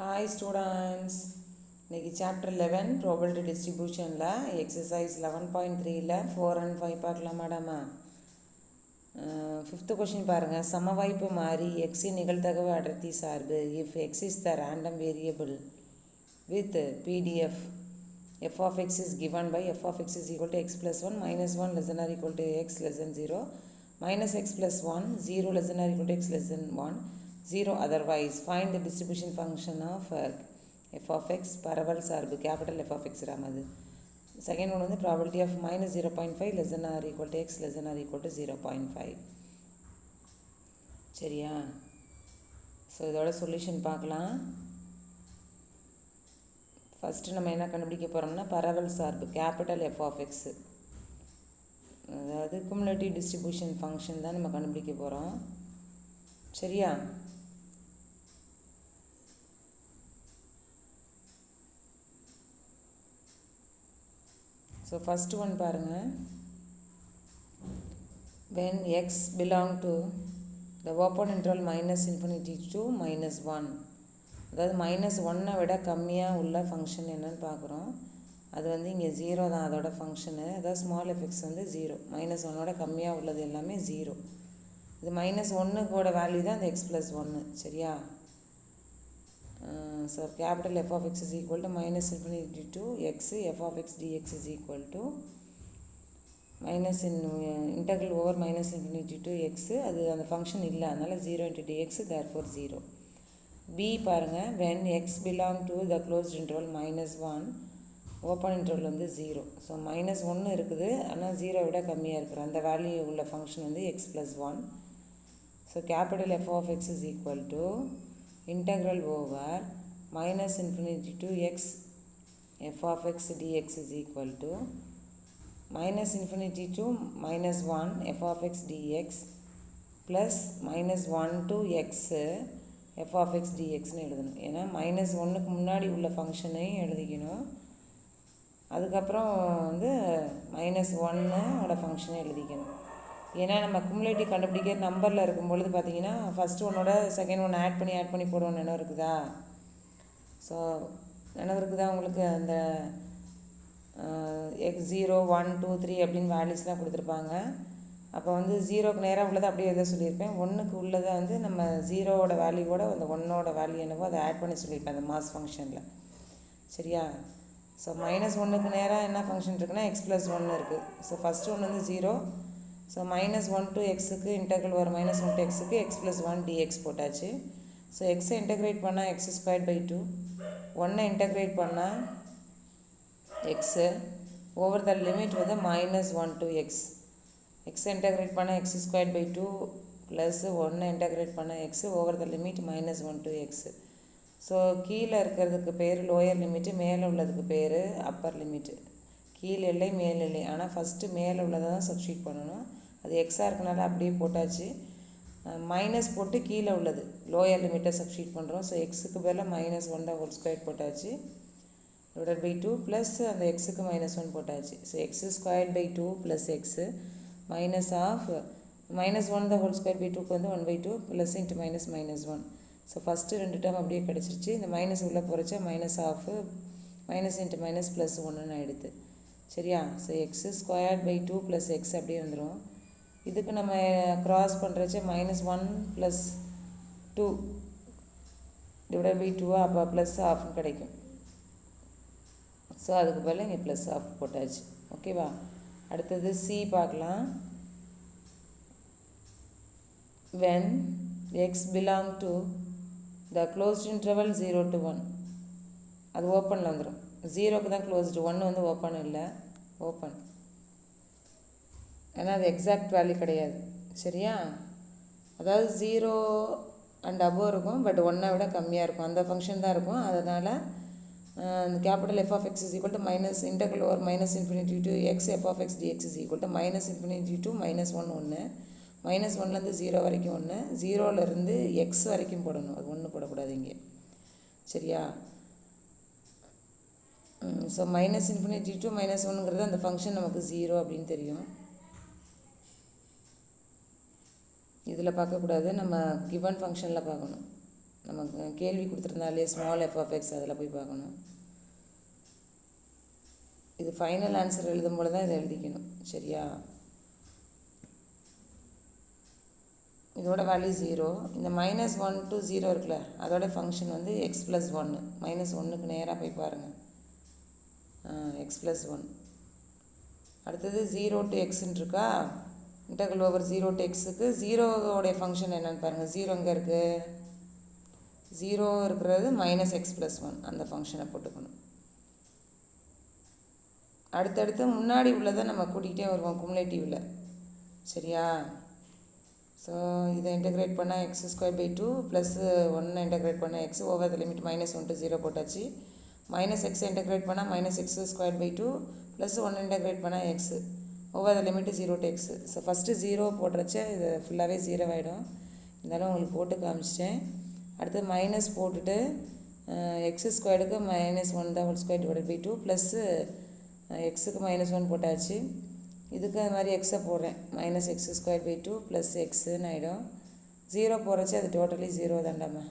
Hi students, இன்னைக்கு chapter 11 probability distributionல exercise 11.3ல 4 and 5 பார்க்கலாம் மேடமா. 5th question பாருங்க. சமவாய்ப்பு மாறி x இன் நிகழ்தகவு அடர்த்தி சார்பு if x is the random variable with PDF f of x is given by f of x is equal to x plus 1 minus 1 less than or equal to x less than 0 minus x plus 1 0 less than or equal to x less than 1 0 otherwise find the distribution function of f of x பரவல் சார்பு capital F of x ராமது. Second one வந்து probability of minus 0.5 less than or equal to x less than or equal to 0.5. சரியா? So இதோட solution பார்க்கலாம். First நம்ம என்ன கண்டுபிடிக்க போகிறோம்னா பரவல் சார்பு கேபிட்டல் F of x, அதாவது குமுலேட்டிவ் டிஸ்ட்ரிபியூஷன் ஃபங்க்ஷன் தான் நம்ம கண்டுபிடிக்க போகிறோம். சரியா? ஸோ ஃபஸ்ட்டு ஒன் பாருங்கள். when x belong to the open interval minus infinity to minus 1, அதாவது -1 விட கம்மியாக உள்ள ஃபங்க்ஷன் என்னன்னு பார்க்குறோம். அது வந்து இங்கே 0 தான் அதோட ஃபங்க்ஷனு. அதாவது ஸ்மால் எஃப்எக்ஸ் வந்து 0, -1ஓட கம்மியாக உள்ளது எல்லாமே 0. இது -1 வேல்யூ தான் இந்த x + 1. சரியா? So capital F of x is equal to minus infinity to x, f of x dx is equal to integral over minus infinity to x. அது அந்த ஃபங்க்ஷன் இல்லை, அதனால் 0 into dx, therefore 0. b பாருங்கள். when x belong to the closed interval -1, open interval வந்து 0. So -1 இருக்குது, ஆனால் 0 விட கம்மியாக இருக்கிற அந்த வேல்யூ உள்ள ஃபங்க்ஷன் வந்து x + 1. So capital F of x is equal to integral over minus infinity to x f of x dx is equal to minus infinity to minus 1 f of x dx plus minus 1 to x f of x dxன்னு எழுதணும். ஏன்னா -1க்கு முன்னாடி உள்ள ஃபங்க்ஷனையும் எழுதிக்கணும், அதுக்கப்புறம் வந்து -1ஓட ஃபங்க்ஷனை எழுதிக்கணும். ஏன்னா நம்ம குமுலேட்டிவ் கண்டுபிடிக்கிற நம்பரில் இருக்கும்பொழுது பார்த்தீங்கன்னா ஃபஸ்ட்டு ஒன்னோட செகண்ட் ஒன்று ஆட் பண்ணி போடுவோம். நினைவு இருக்குதா? ஸோ நினைவு இருக்குதா உங்களுக்கு? அந்த x 0 1 2 3 அப்படின்னு வேல்யூஸ்லாம் கொடுத்துருப்பாங்க. அப்போ வந்து 0க்கு நேராக உள்ளதை அப்படியே எதை சொல்லியிருப்பேன், 1க்கு உள்ளதை வந்து நம்ம 0ஓட வேல்யூவோட அந்த 1ஓட வேல்யூ என்னவோ அதை ஆட் பண்ணி சொல்லியிருப்பேன் அந்த மாஸ் ஃபங்க்ஷனில். சரியா? ஸோ -1க்கு நேராக என்ன ஃபங்க்ஷன் இருக்குன்னா x + 1 இருக்குது. ஸோ ஃபஸ்ட்டு ஒன்று வந்து 0. ஸோ -1 to xக்கு இன்டெக்ரல் வரும், -1 to xக்கு x + 1 dx போட்டாச்சு. ஸோ எக்ஸை இன்டெக்ரேட் பண்ணால் x²/2, 1 இன்டெக்ரேட் பண்ணால் எக்ஸு ஓவர் த லிமிட் வந்து -1 to x. எக்ஸை இன்டெக்ரேட் பண்ணால் x²/2 ப்ளஸ் 1 இன்டெக்ரேட் பண்ணால் x over the limit -1 to x. So கீழே இருக்கிறதுக்கு பேர் லோயர் லிமிட்டு, மேலே உள்ளதுக்கு பேர் அப்பர் லிமிட்டு. கீழ் எல்லை மேல் எல்லை, ஆனால் ஃபஸ்ட்டு மேலே உள்ளதை தான் சப்ஸ்டியூட் பண்ணணும். அது எக்ஸாக இருக்கனால அப்படியே போட்டாச்சு. மைனஸ் போட்டு கீழே உள்ளது லோயர் லிமிட்டை சப்ஸ்டியூட் பண்ணுறோம். ஸோ எக்ஸுக்கு பதில் -1² போட்டாச்சு, /2 ப்ளஸ் அந்த எக்ஸுக்கு -1 போட்டாச்சு. So x²/2 plus X minus half -1² வந்து 1/2 plus into -1. So first 2 term அப்படியே கிடச்சிருச்சு. இந்த மைனஸ் உள்ளே போகிறச்சா minus half minus into minus plus 1ன்னு ஆகிடுது. சரியா? ஸோ x² ப்ளஸ் எக்ஸ் அப்படியே வந்துடும். இதுக்கு நம்ம க்ராஸ் பண்ணுறச்ச -1 ப்ளஸ் 2 / 2 அப்போ ப்ளஸ் ஆஃப்னு கிடைக்கும். ஸோ அதுக்கு பதில் இங்கே ப்ளஸ் ஆஃப் போட்டாச்சு. ஓகேவா? அடுத்தது சி பார்க்கலாம். when x belong to the closed interval 0 to 1, அது ஓப்பனில் வந்துடும். 0க்கு தான் க்ளோஸ்டு, 1 வந்து ஓப்பன் இல்லை, ஓப்பன். ஏன்னா அது எக்ஸாக்ட் வேல்யூ கிடையாது. சரியா? அதாவது 0 அண்ட் அபோவ் இருக்கும், பட் 1 விட கம்மியாக இருக்கும், அந்த ஃபங்க்ஷன் தான் இருக்கும். அதனால் இந்த capital F of x is equal to minus integral over minus infinity to x f of x dx is equal to minus infinity to -1 1, -1லேருந்து 0 வரைக்கும் 1, 0லேருந்து x வரைக்கும் போடணும், அது 1 போடக்கூடாது இங்கே. சரியா? ஸோ -infinity to -1ங்கிறது அந்த ஃபங்க்ஷன் நமக்கு 0 அப்படின்னு தெரியும். இதில் பார்க்கக்கூடாது, நம்ம கிவன் ஃபங்க்ஷனில் பார்க்கணும். நமக்கு கேள்வி கொடுத்துருந்தாலே ஸ்மால் எஃப் ஆஃப் எக்ஸ் அதில் போய் பார்க்கணும். இது ஃபைனல் ஆன்சர் எழுதும் போது தான் இதை எழுதிக்கணும். சரியா? இதோட வேல்யூ 0. இந்த -1 to 0 இருக்குல்ல, அதோட ஃபங்க்ஷன் வந்து எக்ஸ் ப்ளஸ் 1. -1க்கு நேராக போய் பாருங்கள். X plus 1. அடுத்தது 0 to எக்ஸ்ன்னு இருக்கா, இன்டர்வல் ஓவர் 0 to எக்ஸுக்கு 0வோடைய ஃபங்க்ஷன் என்னென்னு பாருங்கள். 0 எங்கே இருக்குது? 0 இருக்கிறது -x + 1, அந்த ஃபங்க்ஷனை போட்டுக்கணும். அடுத்தடுத்து முன்னாடி உள்ளதை நம்ம கூட்டிகிட்டே வருவோம் குமுலேட்டிவில். சரியா? ஸோ இதை இன்டெகிரேட் பண்ணால் x² / 2 ப்ளஸ் 1 இன்டெகிரேட் பண்ணால் X over the limit -1 to 0 போட்டாச்சு. -x இன்டெகிரேட் பண்ணால் -x² / 2 ப்ளஸ் 1 இன்டெகிரேட் பண்ணால் X over the limit 0 to x. So first 0 போடுறச்ச இது ஃபுல்லாகவே 0 ஆகிடும். இருந்தாலும் உங்களுக்கு போட்டு காமிச்சிட்டேன். அடுத்து மைனஸ் போட்டுட்டு x²க்கு -1 தான் ² / 2 ப்ளஸ்ஸு எக்ஸுக்கு -1 போட்டாச்சு. இதுக்கு அது மாதிரி எக்ஸை போடுறேன். -x² / 2 ப்ளஸ் எக்ஸுன்னு ஆகிடும். 0 போடுறச்சு அது டோட்டலி 0 தாண்டாமா,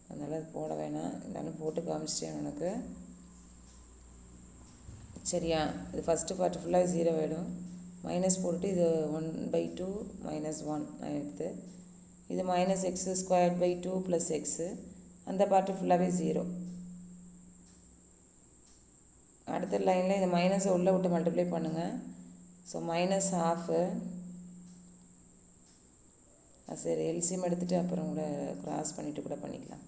அதனால் அது போட வேணாம். இருந்தாலும் போட்டு காமிச்சிட்டேன் உனக்கு. சரியா? இது ஃபஸ்ட்டு பார்ட் ஃபுல்லாக 0 ஆகிடும். மைனஸ் போட்டுட்டு இது 1/2 -1 ஆகிடுது. இது -x² / 2 ப்ளஸ் எக்ஸு, அந்த பார்ட்டு ஃபுல்லாகவே 0. அடுத்த லைனில் இந்த மைனஸை உள்ளே விட்டு மல்டிப்ளை பண்ணுங்கள். ஸோ -12. சரி, எல்சிஎம் எடுத்துகிட்டு அப்புறம் கூட க்ராஸ் பண்ணிவிட்டு கூட பண்ணிக்கலாம்.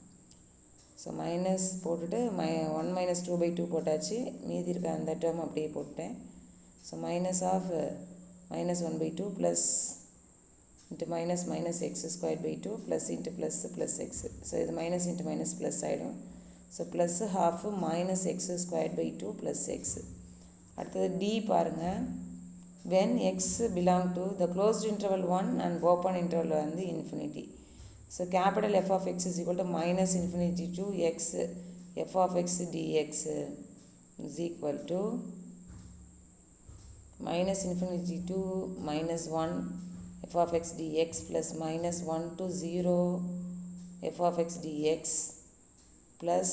ஸோ மைனஸ் போட்டுட்டு 1 - 2/2 போட்டாச்சு. மீதி இருக்க அந்த டேர்ம் அப்படியே போட்டேன். So -1/2 plus into -x² / 2 plus into plus x. So இது மைனஸ் இன்ட்டு மைனஸ் ப்ளஸ் ஆகிடும். So plus ½ -x² / 2 plus x. அடுத்தது டி பாருங்கள். when x belong to the closed interval 1 and open interval வந்து infinity. So capital F of x is equal to -∞ to x f of x dx is equal to -∞ to -1 f of x dx plus -1 to 0 f of x dx plus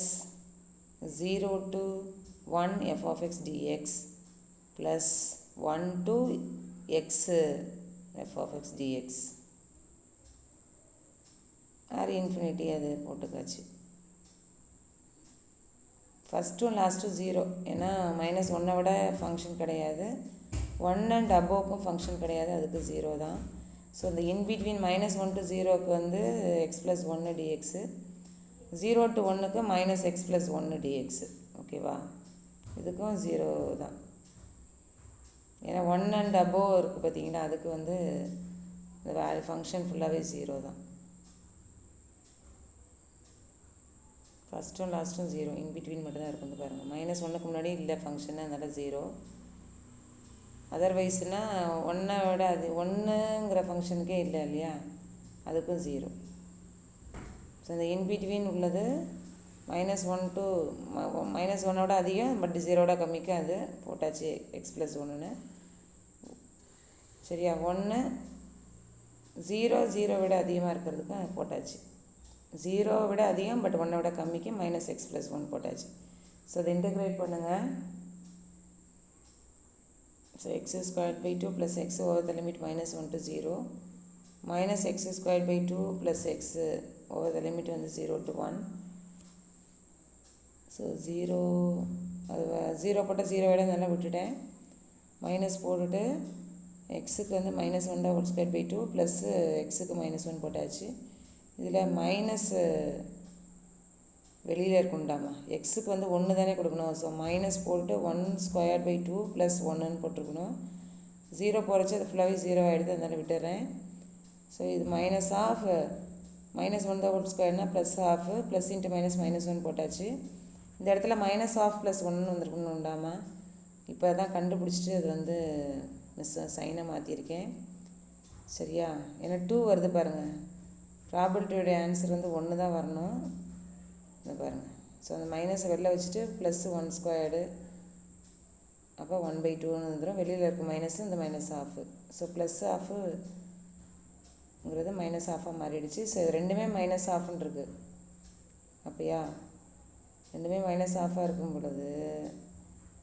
0 to 1 f of x dx plus 1 to x f of x dx or infinity அது போட்டுக்காச்சு. ஃபஸ்ட்டும் லாஸ்ட்டும் 0, ஏன்னா -1 விட function கிடையாது, 1 and அபோவுக்கும் function கிடையாது, அதுக்கு 0 தான். So இந்த in between -1 to 0க்கு வந்து x + 1 dx, 0 to 1க்கு -x + 1 dx. ஓகேவா? இதுக்கும் 0 தான், ஏன்னா 1 அண்ட் அபோவ் இருக்குது பார்த்தீங்கன்னா, அதுக்கு வந்து இந்த ஃபங்க்ஷன் ஃபுல்லாகவே 0 தான். ஃபஸ்ட்டும் லாஸ்ட்டும் 0, இன்பிட்வீன் மட்டும் தான் இருக்கும். பாருங்கள், -1க்கு முன்னாடி இல்லை ஃபங்க்ஷன், அதனால் 0. அதர்வைஸ்னால் 1 விட அது 1ங்கிற ஃபங்க்ஷனுக்கே இல்லை இல்லையா, அதுக்கும் 0. ஸோ இந்த இன்பிட்வீன் உள்ளது -1 to -1ஓட அதிகம், பட் 0ஓட கம்மிக்கு அது போட்டாச்சு x + 1ன்னு. சரியா? 1 0 விட அதிகமாக இருக்கிறதுக்கும் போட்டாச்சு. 0 விட அதிகம் பட் 1 விட கம்மிக்கு -x + 1 போட்டாச்சு. ஸோ அதை இன்டெகிரேட் பண்ணுங்கள். So x² / 2 plus X over the limit -1 to 0 -x² / 2 plus X over the limit வந்து 0 to 1. ஸோ 0 அது 0 போட்டால் 0 விட நல்லா விட்டுட்டேன். மைனஸ் போட்டுட்டு எக்ஸுக்கு வந்து -1² / 2 ப்ளஸ்ஸு எக்ஸுக்கு -1 போட்டாச்சு. இதில் மைனஸ் வெளியில் இருக்குண்டாமா, எக்ஸுக்கு வந்து 1 தானே கொடுக்கணும். ஸோ மைனஸ் போட்டு 1² / 2 ப்ளஸ் 1ன்னு போட்டிருக்கணும். 0 போகிறச்சு அது ஃபுல்லாகவே 0 ஆகிடுது, அதனால் விட்டுறேன். ஸோ இது -1² +½ ப்ளஸ் இன்ட்டு -1 போட்டாச்சு. இந்த இடத்துல -½ + 1 வந்துருக்கணும் உண்டாமா. இப்போ தான் கண்டுபிடிச்சிட்டு அது வந்து சைனை மாற்றிருக்கேன். சரியா? ஏன்னா 2 வருது பாருங்கள், ப்ராபபிலிட்டியோடைய ஆன்சர் வந்து 1 தான் வரணும். இதை பாருங்கள். ஸோ அந்த மைனஸை வெளில வச்சுட்டு +1², அப்போ 1/2ன்னு வந்துடும். வெளியில் இருக்க மைனஸ் இந்த -½ ஸோ +½ -½ மாறிடுச்சு. ஸோ இது ரெண்டுமே -½ இருக்குது. அப்போயா ரெண்டுமே மைனஸ் ஆஃபாக இருக்கும் பொழுது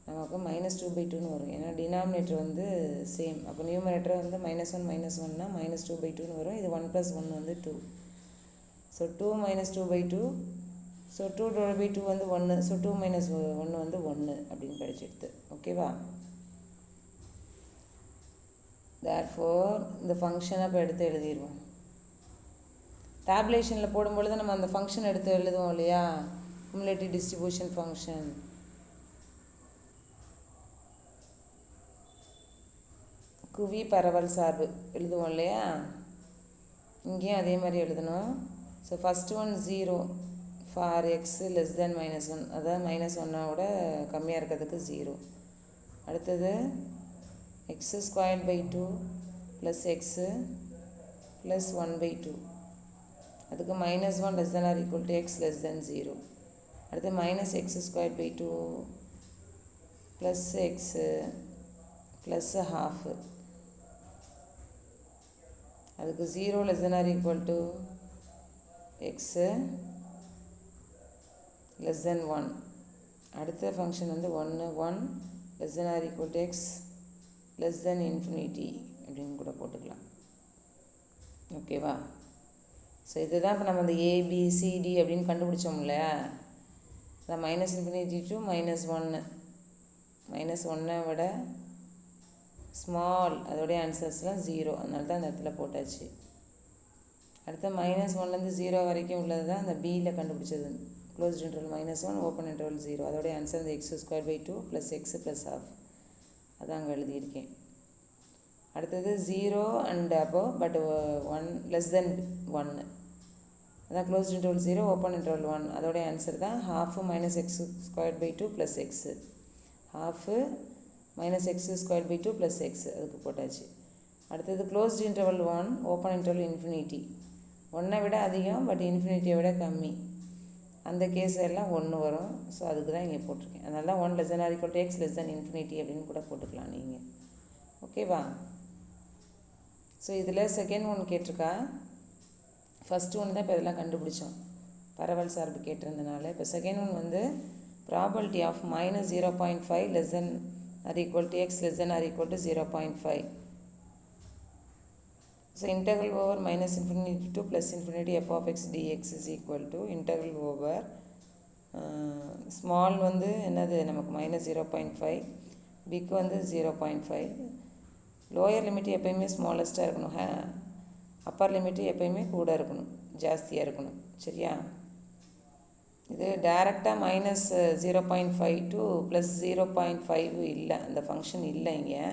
நமக்கு -2/2ன்னு வரும். ஏன்னா டினாமினேட்டர் வந்து சேம். அப்போ நியூமரேட்டர் வந்து -1 -1னா -2/2ன்னு வரும். இது 1 + 1 வந்து 2. ஸோ 2 - 2/2. ஸோ 2/2 வந்து 1. ஸோ 2 - 1 வந்து 1 அப்படின்னு கிடைச்சிடுது. ஓகேவா? தேர்ஃபோர் இந்த ஃபங்க்ஷனை இப்போ எடுத்து எழுதிடுவோம். டேப்லேஷனில் போடும்பொழுது நம்ம அந்த ஃபங்க்ஷன் எடுத்து எழுதுவோம் இல்லையா? cumulative distribution function. குவி பரவல் சார்பு எழுதுவோம் இல்லையா? இங்கேயும் அதே மாதிரி எழுதணும். So first one 0 for X less தென் -1, அதாவது -1ஓட கம்மியாக இருக்கிறதுக்கு 0. அடுத்தது x² / 2 + x + 1/2. அதுக்கு -1 less than or equal to x less than 0. அடுத்து -x² / 2 + x + half. அதுக்கு 0 less than or equal to x less than 1. அடுத்த ஃபங்க்ஷன் வந்து 1 less than or equal to x less than infinity அப்படின்னு கூட போட்டுக்கலாம். ஓகேவா? So இதுதான் இப்போ நம்ம இந்த ஏபிசிடி அப்படின்னு கண்டுபிடிச்சோம் இல்லையா? -∞ to -1. -1 விட ஸ்மால், அதோடைய ஆன்சர்ஸ்லாம் 0. அதனால தான் அந்த இடத்துல போட்டாச்சு. அடுத்த -1லேருந்து 0 வரைக்கும் உள்ளது தான் அந்த பியில் கண்டுபிடிச்சது. Closed interval -1 open interval 0. அதோடைய ஆன்சர் இந்த x² / 2 + x + half. அதான் அங்கே எழுதியிருக்கேன். அடுத்தது 0 and above but 1 less than 1. அதான் க்ளோஸ்ட் இன்டர்வல் 0 ஓப்பன் இன்டர்வல் 1. அதோடைய ஆன்சர் தான் ½ -x² / 2 + x. ½ -x² / 2 + x. அதுக்கு போட்டாச்சு. அடுத்தது closed interval 1 open interval infinity. 1 விட அதிகம் பட் இன்ஃபினிட்டியை விட கம்மி. அந்த கேஸ் எல்லாம் 1 வரும். ஸோ அதுக்கு தான் இங்கே போட்டிருக்கேன். அதனால தான் 1 less than or equal to x less than infinity அப்படின்னு கூட போட்டுக்கலாம் நீங்கள். ஓகேவா? ஸோ இதில் செகண்ட் ஒன் கேட்டிருக்கா. ஃபஸ்ட்டு ஒன் தான் இப்போ இதெல்லாம் கண்டுபிடிச்சோம், பரவல் சார்பு கேட்டிருந்தனால. இப்போ செகண்ட் ஒன் வந்து probability of -0.5 less than or equal to x less than or equal to 0.5. So integral over -∞ to +∞ f of x dx is equal to integral over small வந்து என்னது நமக்கு -0.5, பிக்கு வந்து 0.5. லோயர் லிமிட் எப்போயுமே ஸ்மாலஸ்ட்டாக இருக்கணும், Appar limit எப்போயுமே கூட இருக்கணும், ஜாஸ்தியாக இருக்கணும். சரியா? இது டைரெக்டாக -0.5 to +0.5 இல்லை, அந்த ஃபங்க்ஷன் இல்லை இங்கே.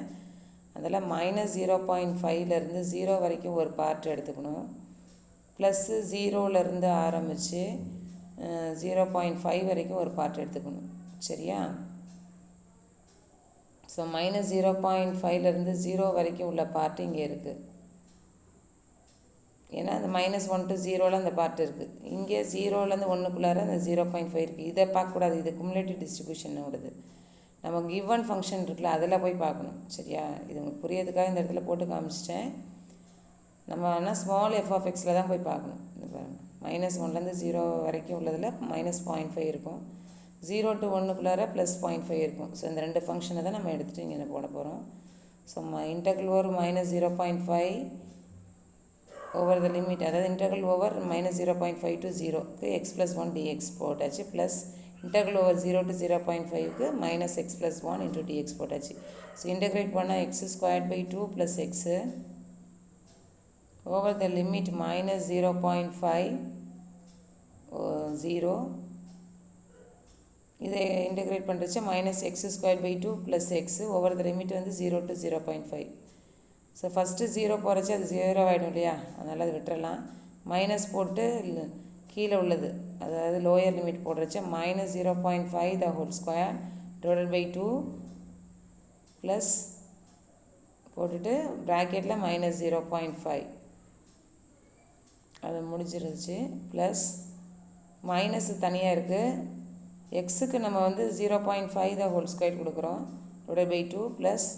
அதில் -0.5லேருந்து 0 வரைக்கும் ஒரு பார்ட் எடுத்துக்கணும். +0லேருந்து ஆரம்பித்து 0.5 வரைக்கும் ஒரு பார்ட் எடுத்துக்கணும். சரியா? ஸோ -0.5லேருந்து 0 வரைக்கும் உள்ள பார்ட் இங்கே இருக்குது. ஏன்னா அந்த -1 to 0ல் அந்த பார்ட் இருக்குது. இங்கே 0லேருந்து 1க்குள்ளார அந்த 0.5 இருக்குது. இதை பார்க்கக்கூடாது, இது குமுலேட்டிவ் டிஸ்ட்ரிபியூஷனோடது. நம்ம கிவன் ஃபங்க்ஷன் இருக்குல்ல, அதில் போய் பார்க்கணும். சரியா? இது உங்களுக்கு புரியறதுக்காக இந்த இடத்துல போட்டு காமிச்சிட்டேன். நம்ம ஆனால் ஸ்மால் f of x'ல தான் போய் பார்க்கணும். இந்த பாருங்கள், -1லேருந்து 0 வரைக்கும் உள்ளதில் -0.5 இருக்கும், 0 to 1க்குள்ளார +0.5 இருக்கும். ஸோ இந்த ரெண்டு ஃபங்க்ஷனை தான் நம்ம எடுத்துகிட்டு இங்கே போட போகிறோம். So integral over -0.5 over the limit, அதாவது integral over -0.5 to 0க்கு x + 1 dx போட்டாச்சு, plus integral over 0 to 0.5க்கு -x + 1 into dx போட்டாச்சு. ஸோ இன்டெகிரேட் பண்ணால் x² / 2 + x over the limit -0.5 0. இதை integrate பண்ணுறச்சு -x² / 2 + x over the limit வந்து 0 to 0.5. So first 0 போகிறச்சு அது 0 ஆகிடும் இல்லையா? அதனால் அது விட்டுறலாம். மைனஸ் போட்டு கீழே உள்ளது, அதாவது லோயர் லிமிட் போடுறச்சு -0.5 the whole square divided by 2 ப்ளஸ் போட்டுட்டு ப்ராக்கெட்டில் -0.5 அது முடிஞ்சிருச்சு. ப்ளஸ் மைனஸ் தனியாக இருக்குது, எக்ஸுக்கு நம்ம வந்து 0.5 the whole square கொடுக்குறோம், divided by 2 ப்ளஸ்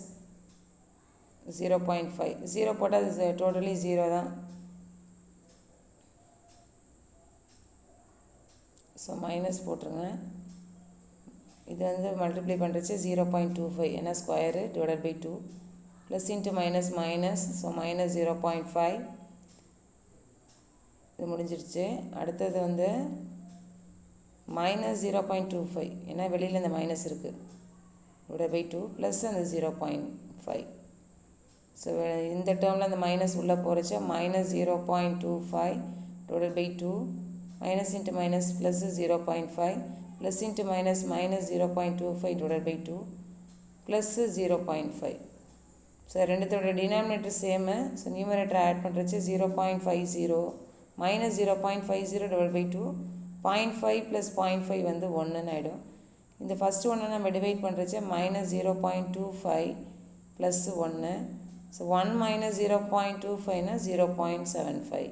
0.5. 0 போட்டால் அது டோட்டலி 0 தான். ஸோ ஸோ மைனஸ் போட்டுருங்க. இது வந்து மல்டிப்ளை பண்ணுறச்சு 0.25 ஏன்னா square divided by 2 plus into minus minus, so minus 0.5 இது முடிஞ்சிருச்சு. அடுத்தது வந்து மைனஸ் 0.25 ஏன்னா வெளியில் இந்த மைனஸ் இருக்குது டிவைடட் பை 2 ப்ளஸ் அந்த 0.5. ஸோ இந்த டேர்மில் அந்த மைனஸ் உள்ளே போகிறச்சா minus 0.25 divided by 2 minus into minus plus 0.5 plus into minus minus 0.25 divided by 2 plus 0.5. So ரெண்டுத்தோட denominator same. So numerator add பண்ணுறச்சு 0.50 மைனஸ் 0.50 டிவைட் பை 2 0.5 ப்ளஸ் 0.5 வந்து 1ன்னு ஆகிடும். இந்த ஃபஸ்ட்டு ஒன்று நம்ம டிவைட் பண்ணுறச்சு மைனஸ் 0.25 ப்ளஸ் 1. ஸோ 1 மைனஸ் 0.25னா 0.75.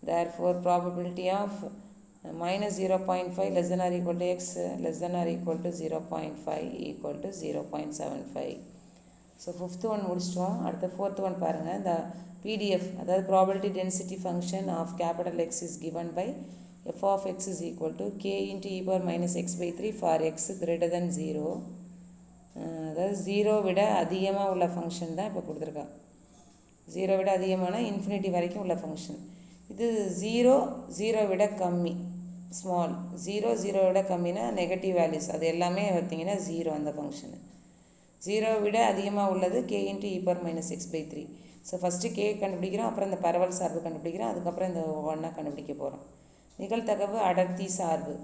therefore probability of minus 0.5 less than or equal to x less than or equal to 0.5 equal to 0.75. So fifth one முடிச்சிட்டோம். அடுத்த ஃபோர்த்து ஒன் பாருங்கள். இந்த PDF அதாவது probability density function of capital X is given by f of x is equal to k into e power minus x by 3 for x greater than 0. அதாவது 0 விட அதிகமாக உள்ள function தான் இப்போ கொடுத்துருக்கா. 0 விட அதிகமான இன்ஃபினிட்டி வரைக்கும் உள்ள ஃபங்க்ஷன். இது 0 விட கம்மி ஸ்மால் 0 விட கம்மினா நெகட்டிவ் வேல்யூஸ் அது எல்லாமே பார்த்தீங்கன்னா 0 அந்த ஃபங்க்ஷனு. 0 விட அதிகமாக உள்ளது k into e power minus x by 3. So first k கண்டுபிடிக்கிறோம், அப்புறம் இந்த பரவல் சார்பு கண்டுபிடிக்கிறோம், அதுக்கப்புறம் இந்த 1 கண்டுபிடிக்க போகிறோம். நிகழ்தகவு அடர்த்தி சார்பு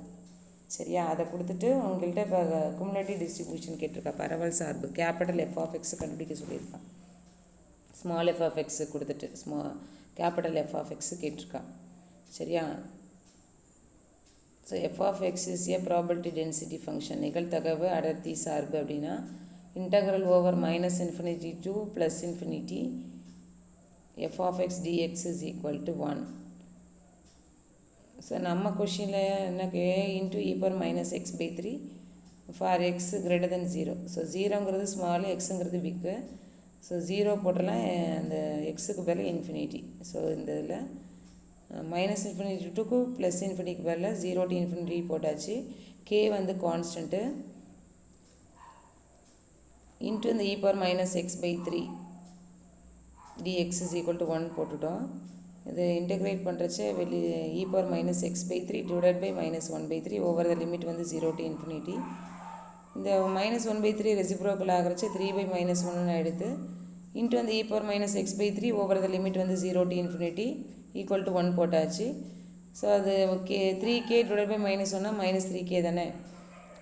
சரியா, அதை கொடுத்துட்டு உங்கள்கிட்ட இப்போ குமுலேட்டிவ் டிஸ்ட்ரிபியூஷன் கேட்டிருக்கா. பரவல் சார்பு கேபிட்டல் f of x கண்டுபிடிக்க சொல்லியிருக்கான். ஸ்மால் f of x கொடுத்துட்டு கேபிட்டல் f of x கேட்டிருக்கா சரியா. So f of x is a probability density function. நிகழ்தகவு அடர்த்தி சார்பு அப்படின்னா integral over minus infinity to plus infinity f of x dx is equal to 1. So நம்ம கொஷினில் என்ன a into e power minus x by 3 for x greater than 0. So 0ங்கிறது small, எக்ஸுங்கிறது big. So 0 போட்டலாம் அந்த எக்ஸுக்கு பதில் இன்ஃபினிட்டி. ஸோ இந்த இதில் மைனஸ் இன்ஃபினிட்டி டூக்கு ப்ளஸ் இன்ஃபினிட்டிக்கு பதில் 0 to இன்ஃபினிட்டி போட்டாச்சு. k வந்து கான்ஸ்டன்ட்டு இன்ட்டு இந்த e power minus x by 3 dx is equal to 1 போட்டுட்டோம். இது இன்டெகிரேட் பண்ணுறச்சு e power minus x by 3 divided by minus 1 by 3 over the limit வந்து 0 to infinity. இந்த மைனஸ் 1 by 3 ரெசிப்ரோக்கல் ஆகிறச்சு 3 by minus 1 எடுத்து into வந்து e power minus x by 3 over the limit வந்து 0 to infinity equal to 1 போட்டாச்சு. So அது okay 3k divided by minus 1 minus 3k தானே.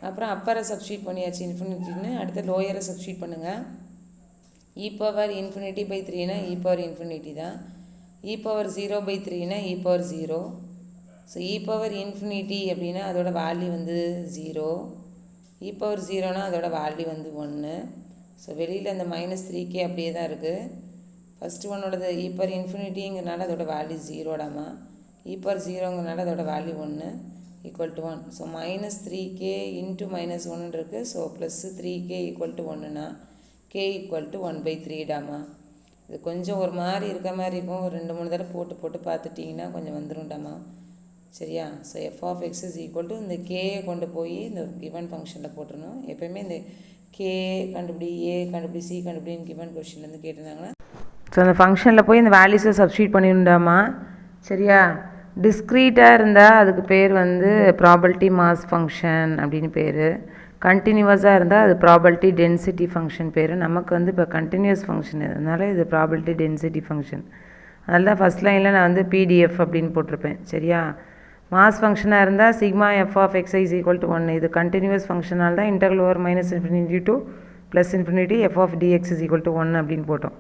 அப்புறம் அப்பரை சப்ஸ்டியூட் பண்ணியாச்சு இன்ஃபினிட்டின்னு. அடுத்து லோயரை சப்ஸ்டியூட் பண்ணுங்கள். e power infinity by 3னா e power infinity தான். e power 0 by 3னா e power 0. So e power infinity அப்படின்னா அதோட வேல்யூ வந்து 0. e power 0னா அதோட வேல்யூ வந்து 1. ஸோ வெளியில் அந்த மைனஸ் 3k அப்படியே தான் இருக்குது. ஃபஸ்ட்டு ஒன்னோடது e power infinity-ங்கிறனால அதோட வேல்யூ 0டாமா. e power 0ங்கிறனால அதோட வேல்யூ 1 equal to 1. So minus 3k into minus 1 இருக்குது. So plus 3k equal to 1னா k ஈக்குவல் டு 1/3டாமா. இது கொஞ்சம் ஒரு மாதிரி இருக்க மாதிரி இருக்கும். ஒரு 2-3 தடவை போட்டு பார்த்துட்டிங்கன்னா கொஞ்சம் வந்துடும்டாமா சரியா. So f of x is equal to இந்த k கொண்டு போய் இந்த கிவன் ஃபங்க்ஷனில் போட்டுருணும். எப்போயுமே இந்த k கண்டுபிடி a கண்டுபிடி c கண்டுபிடின்னு கிவன் கொஷின்லேருந்து கேட்டிருந்தாங்கன்னா ஸோ அந்த ஃபங்க்ஷனில் போய் இந்த வேல்யூஸை சப்ஸ்டியூட் பண்ணிடண்டாமா சரியா. டிஸ்க்ரீட்டாக இருந்தால் அதுக்கு பேர் வந்து ப்ராபபிலிட்டி மாஸ் ஃபங்க்ஷன் அப்படின்னு பேர். கண்டினியூவஸாக இருந்தால் அது ப்ராபபிலிட்டி டென்சிட்டி ஃபங்க்ஷன் பேர். நமக்கு வந்து இப்போ கண்டினியூஸ் ஃபங்க்ஷன் அதனால் இது ப்ராபபிலிட்டி டென்சிட்டி ஃபங்க்ஷன். அதனால தான் ஃபஸ்ட் லைனில் நான் வந்து PDF அப்படின்னு போட்டிருப்பேன் சரியா. மாஸ் ஃபங்க்ஷனாக இருந்தால் sigma f of x is equal to 1. இது கண்டினியூஸ் ஃபங்க்ஷனால் தான் interval over minus infinity to plus infinity f of dx is equal to 1 அப்படின்னு போட்டோம்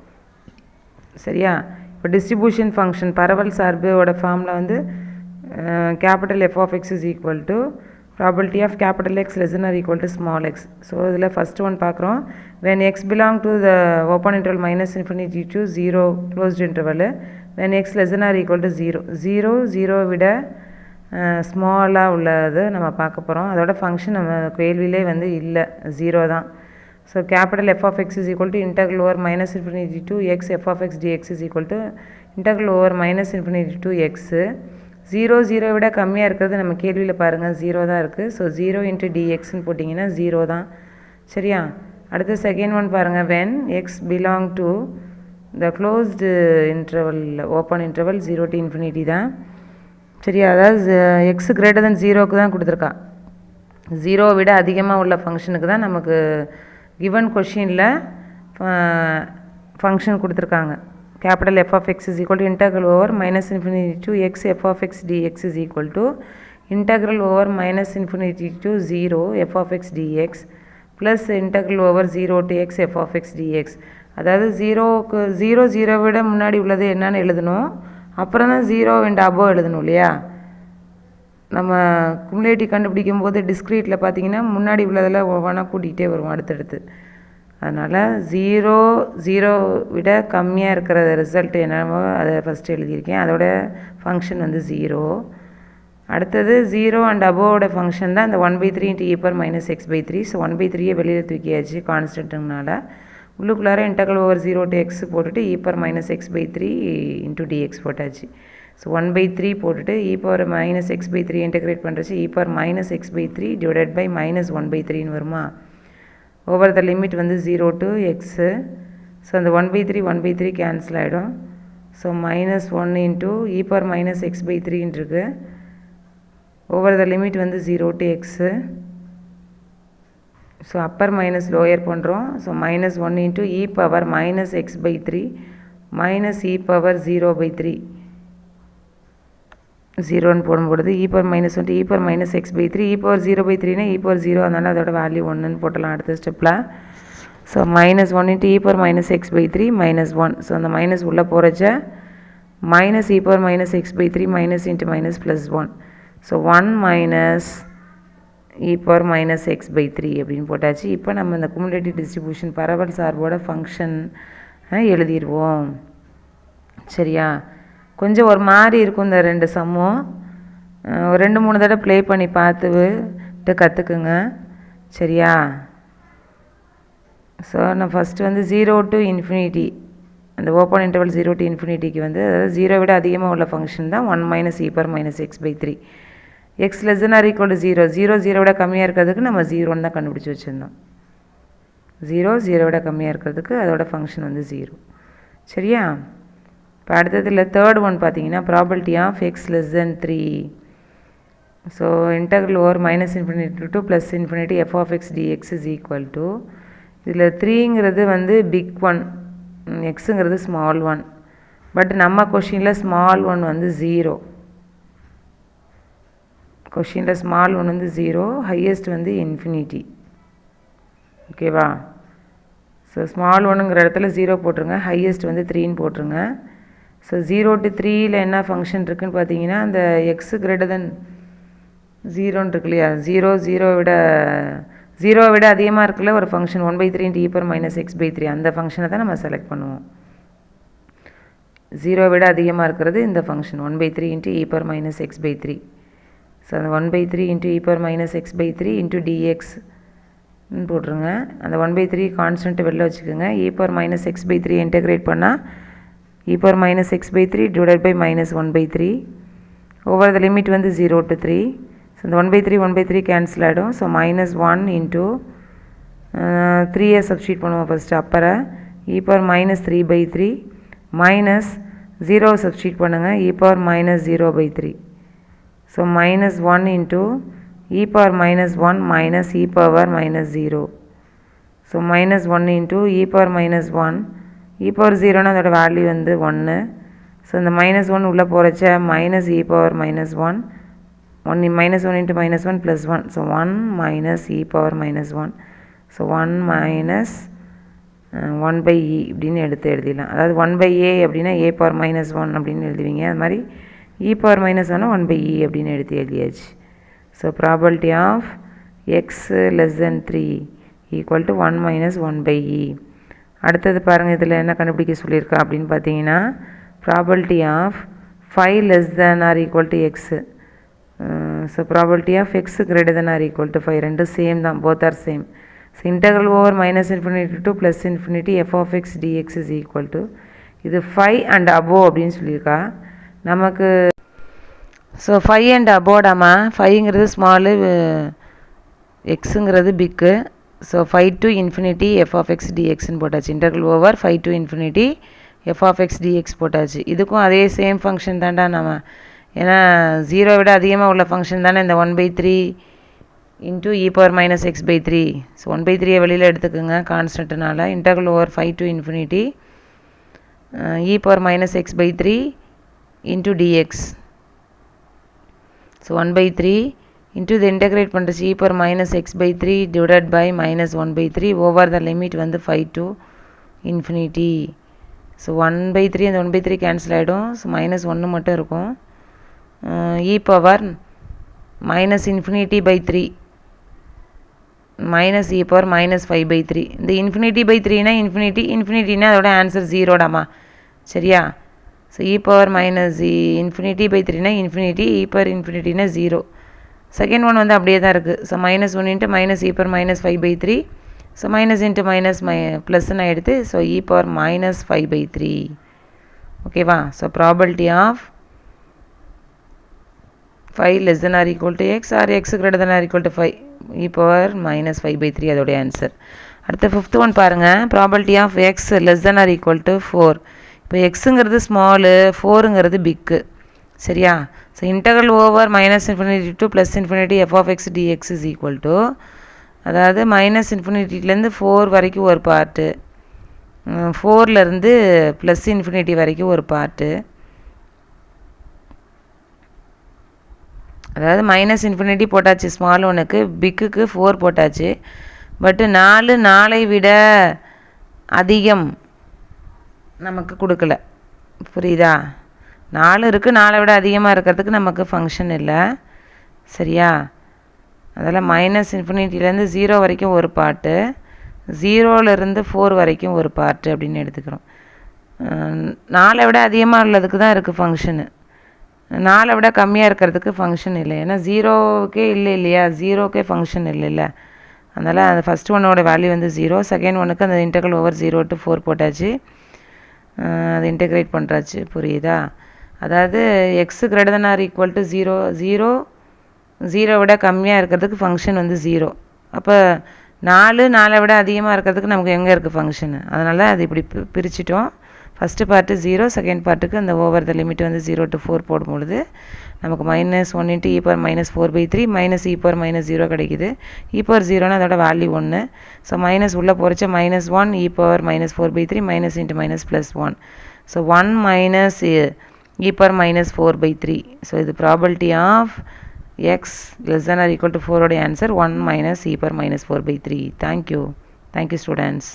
சரியா. இப்போ டிஸ்ட்ரிபியூஷன் ஃபங்க்ஷன் பரவல் சார்போட ஃபார்மில் வந்து capital f of x is equal to probability of capital X less than or equal to small x. So இதில் first one பார்க்குறோம். when x belong to the open interval minus infinity to 0 closed interval, when x less than or equal to 0 விட ஸ்மாலாக உள்ளது நம்ம பார்க்க போகிறோம். அதோட function நம்ம கேள்வியிலே வந்து இல்லை 0 தான். So capital f of x is equal to integral over minus infinity to x f of x dx is equal to integral over minus infinity to x. 0 விட கம்மியாக இருக்கிறது நம்ம கேள்வியில் பாருங்கள் 0 தான் இருக்குது. ஸோ 0 இன்ட்டு dxன்னு போட்டிங்கன்னா 0 தான். சரியா? அடுத்து செகண்ட் ஒன் பாருங்கள். when x belong to the closed interval open interval 0 to infinity தான். சரியா? அதாவது x greater than 0க்கு தான் கொடுத்துருக்கா. 0 விட அதிகமாக உள்ள ஃபங்க்ஷனுக்கு தான் நமக்கு கிவன் கொஷினில் ஃபங்க்ஷன் கொடுத்துருக்காங்க. capital f of x is equal to integral over minus infinity to x f of x dx is equal to integral over minus infinity to 0 f of x dx plus integral over 0 to x f of x dx. அதாவது 0 விட முன்னாடி உள்ளது என்னன்னு எழுதணும், அப்புறம் தான் 0 and above எழுதணும் இல்லையா? நம்ம குமுலேட்டிவ் கண்டுபிடிக்கும் போது டிஸ்க்ரீட்டில் பார்த்தீங்கன்னா முன்னாடி உள்ளதில் ஒவ்வொன்றா கூட்டிகிட்டே வரும் அடுத்தடுத்து. அதனால் 0 விட கம்மியாக இருக்கிற ரிசல்ட் என்னவோ அதை ஃபஸ்ட்டு எழுதியிருக்கேன். அதோட ஃபங்க்ஷன் வந்து 0. அடுத்தது 0 அண்ட் அபோவோட ஃபங்க்ஷன் தான் இந்த 1/3 into e power minus x/3. So 1/3 வெளியில் தூக்கியாச்சு கான்ஸ்டன்ட்டுங்கனால. உள்ளுக்குள்ளார இன்டெக்ரல் ஓவர் 0 to x போட்டுட்டு e power minus x/3 into dx போட்டாச்சு. ஸோ 1/3 போட்டுட்டு e power minus x/3 integrate பண்ணுறச்சு e power minus x/3 divided by minus 1/3ன்னு வருமா? ஓவர் த லிமிட் வந்து 0 to x. ஸோ அந்த 1/3 கேன்சல் ஆகிடும். So minus 1 into e power minus x/3ன்னு இருக்குது. ஓவர் த லிமிட் வந்து 0 to x. So upper minus lower பண்ணுறோம். So minus 1 into e power minus x/3 minus e power 0/3 0ன்னு போடும்பொழுது e power minus 1 e power minus x/3 e power 0/3னா e power 0 அதனால் அதோட value 1ன்னு போட்டலாம் அடுத்த ஸ்டெப்பில். So minus 1 into e power minus x/3 minus 1. So அந்த மைனஸ் உள்ளே போகிறச்ச minus e power minus x/3 minus into minus plus 1. So 1 minus e power minus x/3 அப்படின்னு போட்டாச்சு. இப்போ நம்ம இந்த குமுலேட்டிவ் டிஸ்ட்ரிபியூஷன் பரவல் சார்போட ஃபங்க்ஷன் எழுதிடுவோம். சரியா? கொஞ்சம் ஒரு மாதிரி இருக்கும் இந்த ரெண்டு சம்மும். ஒரு 2-3 தடவை ப்ளே பண்ணி பார்த்துட்டு கற்றுக்குங்க. சரியா? ஸோ நான் ஃபஸ்ட்டு வந்து 0 to infinity அந்த ஓப்பன் இன்டர்வல் 0 to infinity வந்து அதாவது 0 விட அதிகமாக உள்ள ஃபங்க்ஷன் தான் 1 minus e power minus x/3. x less than or equal to 0 0 விட கம்மியாக இருக்கிறதுக்கு நம்ம 0ன்னு தான் கண்டுபிடிச்சி வச்சுருந்தோம். 0 விட கம்மியாக இருக்கிறதுக்கு அதோட ஃபங்க்ஷன் வந்து 0. சரியா? இப்போ அடுத்ததில் தேர்ட் ஒன் பார்த்தீங்கன்னா probability of X less than 3. So integral over minus infinity to plus infinity F of X dx is equal to இதில் 3ங்கிறது வந்து பிக் ஒன், எக்ஸுங்கிறது ஸ்மால் ஒன். பட் நம்ம கொஷினில் ஸ்மால் ஒன் வந்து 0. கொஷினில் ஸ்மால் ஒன் வந்து 0, ஹையஸ்ட் வந்து இன்ஃபினிட்டி. ஓகேவா? ஸோ ஸ்மால் ஒன்னுங்கிற இடத்துல 0 போட்டுருங்க, ஹையஸ்ட் வந்து 3ன்னு போட்டுருங்க. ஸோ 0 to 3ல் என்ன ஃபங்க்ஷன் இருக்குதுன்னு பார்த்தீங்கன்னா அந்த எக்ஸு கிரேட்டர் தென் 0ன்னு இருக்கு இல்லையா? 0 விட அதிகமாக இருக்குல்ல ஒரு function 1/3 into e power minus x/3 அந்த ஃபங்க்ஷனை தான் நம்ம செலக்ட் பண்ணுவோம். 0 விட அதிகமாக இருக்கிறது இந்த function 1/3 into e power minus x/3. So அந்த 1/3 into e power minus x/3 into dxன்னு போட்டுருங்க. அந்த 1/3 கான்ஸ்டன்ட்டு வெளில வச்சுக்கோங்க. e power minus x/3 integrate பண்ணால் e power minus x/3 divided by minus 1/3 over the limit வந்து 0 to 3. ஸோ இந்த 1/3 cancel ஆகிடும். ஸோ மைனஸ் 1 இன்ட்டு 3 சப்ஸ்டியூட் பண்ணுவோம் ஃபஸ்ட்டு அப்பரை e power minus 3/3 minus 0 substitute பண்ணுங்கள் e power minus 0/3. So minus 1 into e power minus 1 minus e power minus 0. So minus 1 into e power minus 1 e power 0னா அதோட value வந்து 1. So இந்த minus 1 உள்ளே போகிறச்ச minus e power minus 1 minus 1 into minus 1 plus 1. So 1 minus e power minus 1. So 1 minus 1/e இப்படின்னு எழுதிடலாம். அதாவது 1/a அப்படின்னா a பவர் மைனஸ் 1 அப்படின்னு எழுதுவீங்க. அது மாதிரி e பவர் மைனஸ் 1 1/e அப்படின்னு எழுதியாச்சு. So probability of X less than 3 equal to 1 minus 1/e. அடுத்தது பாருங்கள் இதில் என்ன கண்டுபிடிக்க சொல்லியிருக்கா அப்படின்னு பார்த்தீங்கன்னா probability of 5 less than or equal to x. So probability of x greater than or equal to 5 ரெண்டும் சேம் தான், both are same. So integral over minus infinity to plus infinity F of X dx is equal to இது 5 and above அப்படின்னு சொல்லியிருக்கா. நமக்கு so 5 and அபோர்டாமா 5ங்கிறது small எக்ஸுங்கிறது big. So 5 to infinity F of X டிஎக்ஸ்ன்னு போட்டாச்சு. Interval over 5 to infinity F of X DX போட்டாச்சு. இதுக்கும் அதே சேம் ஃபங்க்ஷன் தான்டா நம்ம, ஏன்னா 0 விட அதிகமாக உள்ள ஃபங்க்ஷன் தானே இந்த 1/3 into e power minus x by three. So 1/3 வெளியில் எடுத்துக்கோங்க கான்ஸ்டன்ட்னால. Interval over 5 to infinity e power minus x by three into d x. So 1/3 into இது இன்டெகிரேட் பண்ணுறச்சு e power minus x by three divided by minus 1/3 over the limit வந்து 5 to infinity. So 1/3 அந்த 1/3 cancel ஆகிடும். So minus 1 மட்டும் இருக்கும். E power minus infinity by 3 minus e power minus 5/3. இந்த infinity by 3னா இன்ஃபினிட்டினா அதோட answer 0டாமா, சரியா? So e power minus infinity by 3னா இன்ஃபினிட்டி, இ பவர் இன்ஃபினிட்டினா 0. செகண்ட் ஒன் வந்து அப்படியே தான் இருக்குது. So minus 1 into minus e power minus 5/3. So minus into minus ப்ளஸ்ன்னு எடுத்து ஸோ இ பவர் மைனஸ் 5/3. ஓகேவா? So probability of 5 less than or equal to x or x greater than or equal to 5 e power minus 5/3 அதோடைய answer. அடுத்த fifth one பாருங்கள். Probability of X less than or equal to 4. இப்போ எக்ஸுங்கிறது small, 4ங்கிறது big, சரியா? So integral over minus infinity to plus infinity F of X dx is equal to, அதாவது minus இன்ஃபினிட்டிலேருந்து 4 வரைக்கும் ஒரு பார்ட்டு, 4லேருந்து ப்ளஸ் இன்ஃபினிட்டி வரைக்கும் ஒரு பார்ட்டு, அதாவது மைனஸ் இன்ஃபினிட்டி போட்டாச்சு ஸ்மால் ஒன்றுக்கு, பிக்குக்கு 4 போட்டாச்சு. பட்டு 4 விட அதிகம் நமக்கு கொடுக்கல, புரியுதா? 4 இருக்குது, 4 விட அதிகமாக இருக்கிறதுக்கு நமக்கு ஃபங்க்ஷன் இல்லை, சரியா? அதில் மைனஸ் இன்ஃபினிட்டிலேருந்து 0 வரைக்கும் ஒரு பார்ட்டு, 0லேருந்து 4 வரைக்கும் ஒரு பார்ட்டு அப்படின்னு எடுத்துக்கிறோம். 4 விட அதிகமாக உள்ளதுக்கு தான் இருக்குது ஃபங்க்ஷனு, 4 விட கம்மியாக இருக்கிறதுக்கு ஃபங்க்ஷன் இல்லை. ஏன்னா 0க்கே இல்லை இல்லையா, 0க்கே ஃபங்க்ஷன் இல்லைல்ல. அதனால் அந்த ஃபஸ்ட் ஒன்னோட வேல்யூ வந்து 0. செகண்ட் ஒனுக்கு அந்த இன்டெக்ரல் ஓவர் 0 to 4 போட்டாச்சு, அது இன்டெகிரேட் பண்ணுறாச்சு, புரியுதா? அதாவது x greater than or equal to 0 விட கம்மியாக இருக்கிறதுக்கு ஃபங்க்ஷன் வந்து 0. அப்போ 4 விட அதிகமாக இருக்கிறதுக்கு நமக்கு எங்கே இருக்குது ஃபங்க்ஷனு? அதனால் அது இப்படி பிரிச்சிட்டோம். ஃபஸ்ட்டு பார்ட்டு 0, செகண்ட் பார்ட்டுக்கு அந்த ஓவர் த லிமிட் வந்து 0 to 4 போடும்பொழுது நமக்கு minus 1 into e power minus 4/3 minus e power minus 0 கிடைக்குது. இ பவர் 0னா அதோட வேல்யூ 1. ஸோ மைனஸ் உள்ளே போகிறச்ச minus 1 e power minus 4/3 minus into minus plus 1. So 1 minus e power minus 4/3. So இது probability of X less than or equal to 4 உடைய answer 1 minus e power minus 4/3. Thank you students.